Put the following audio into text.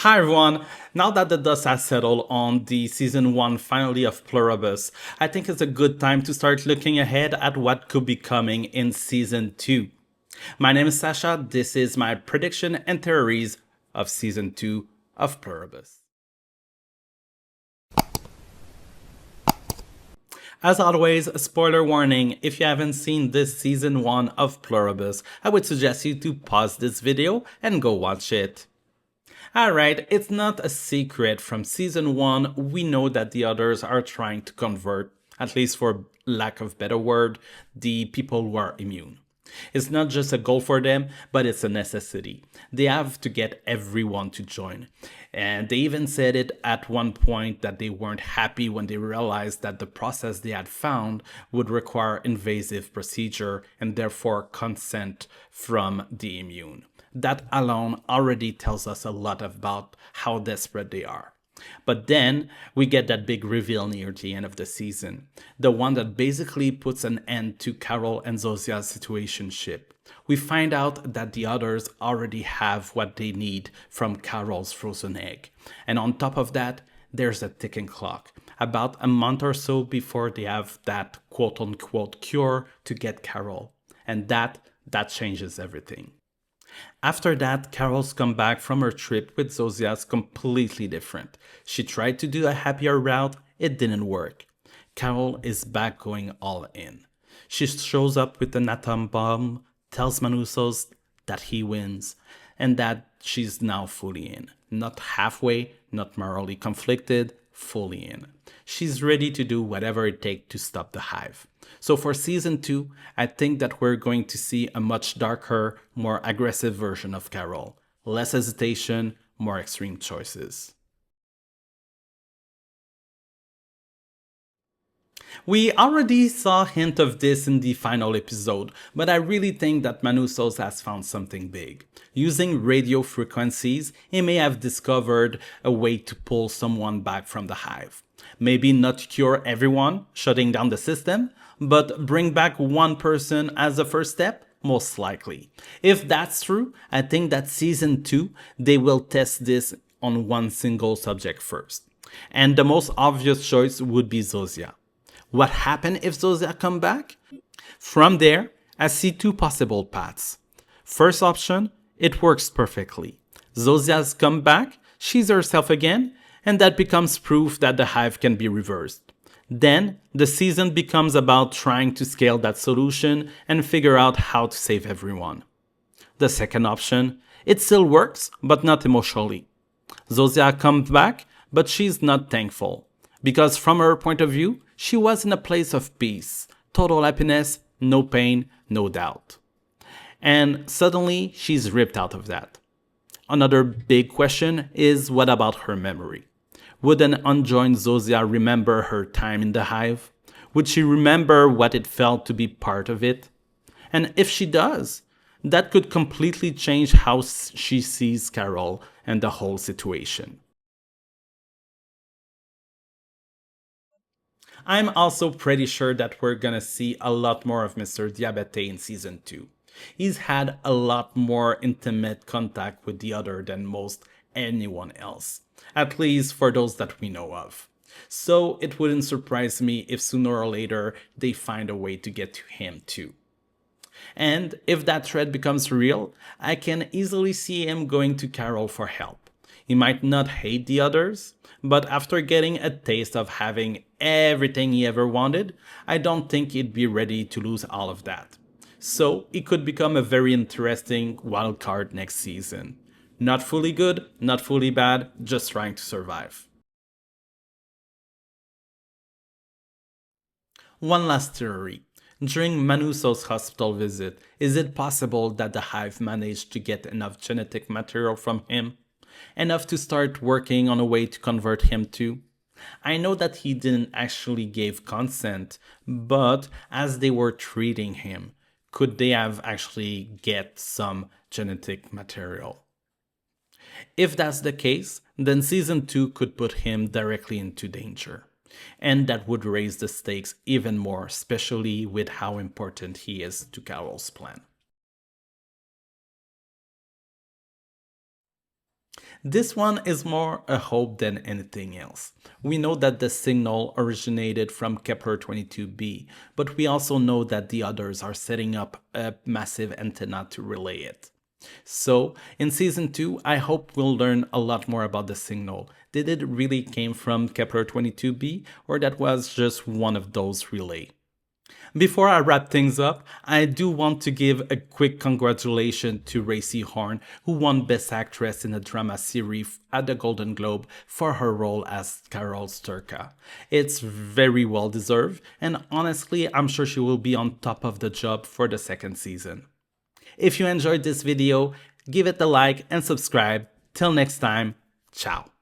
Hi everyone! Now that the dust has settled on the season 1 finale of Pluribus, I think it's a good time to start looking ahead at what could be coming in season 2. My name is Sasha, this is my prediction and theories of season 2 of Pluribus. As always, spoiler warning, if you haven't seen this season 1 of Pluribus, I would suggest you to pause this video and go watch it. Alright, it's not a secret from season 1, we know that the others are trying to convert, at least for lack of better word, the people who are immune. It's not just a goal for them, but it's a necessity. They have to get everyone to join. And they even said it at one point that they weren't happy when they realized that the process they had found would require invasive procedure and therefore consent from the immune. That alone already tells us a lot about how desperate they are. But then we get that big reveal near the end of the season, the one that basically puts an end to Carol and Zosia's situationship. We find out that the others already have what they need from Carol's frozen egg. And on top of that, there's a ticking clock, about a month or so before they have that quote-unquote cure to get Carol. And that changes everything. After that, Carol's comeback from her trip with Zosia is completely different. She tried to do a happier route, it didn't work. Carol is back going all in. She shows up with an atom bomb, tells Manusos that he wins, and that she's now fully in. Not halfway, not morally conflicted, fully in. She's ready to do whatever it takes to stop the hive. So for season 2, I think that we're going to see a much darker, more aggressive version of Carol. Less hesitation, more extreme choices. We already saw a hint of this in the final episode, but I really think that Manusos has found something big. Using radio frequencies, he may have discovered a way to pull someone back from the hive. Maybe not cure everyone, shutting down the system, but bring back one person as a first step, most likely. If that's true, I think that season 2, they will test this on one single subject first. And the most obvious choice would be Zosia. What happens if Zosia come back? From there, I see two possible paths. First option, it works perfectly. Zosia's come back, she's herself again, and that becomes proof that the hive can be reversed. Then, the season becomes about trying to scale that solution and figure out how to save everyone. The second option, it still works, but not emotionally. Zosia comes back, but she's not thankful. Because from her point of view, she was in a place of peace, total happiness, no pain, no doubt. And suddenly, she's ripped out of that. Another big question is, what about her memory? Would an unjoined Zosia remember her time in the hive? Would she remember what it felt to be part of it? And if she does, that could completely change how she sees Carol and the whole situation. I'm also pretty sure that we're gonna see a lot more of Mr. Diabete in season 2. He's had a lot more intimate contact with the other than most anyone else, at least for those that we know of. So it wouldn't surprise me if sooner or later they find a way to get to him too. And if that threat becomes real, I can easily see him going to Carol for help. He might not hate the others, but after getting a taste of having everything he ever wanted, I don't think he'd be ready to lose all of that. So it could become a very interesting wild card next season. Not fully good, not fully bad, just trying to survive. One last theory. During Manuso's hospital visit, is it possible that the hive managed to get enough genetic material from him? Enough to start working on a way to convert him too? I know that he didn't actually give consent, but as they were treating him, could they have actually get some genetic material? If that's the case, then season 2 could put him directly into danger. And that would raise the stakes even more, especially with how important he is to Carol's plan. This one is more a hope than anything else. We know that the signal originated from Kepler 22b, but we also know that the others are setting up a massive antenna to relay it. So, in season 2, I hope we'll learn a lot more about the signal. Did it really came from Kepler 22b, or that was just one of those relay? Before I wrap things up, I do want to give a quick congratulations to Racey Horn, who won Best Actress in a Drama Series at the Golden Globe for her role as Carol Sturka. It's very well deserved, and honestly, I'm sure she will be on top of the job for the second season. If you enjoyed this video, give it a like and subscribe. Till next time, ciao.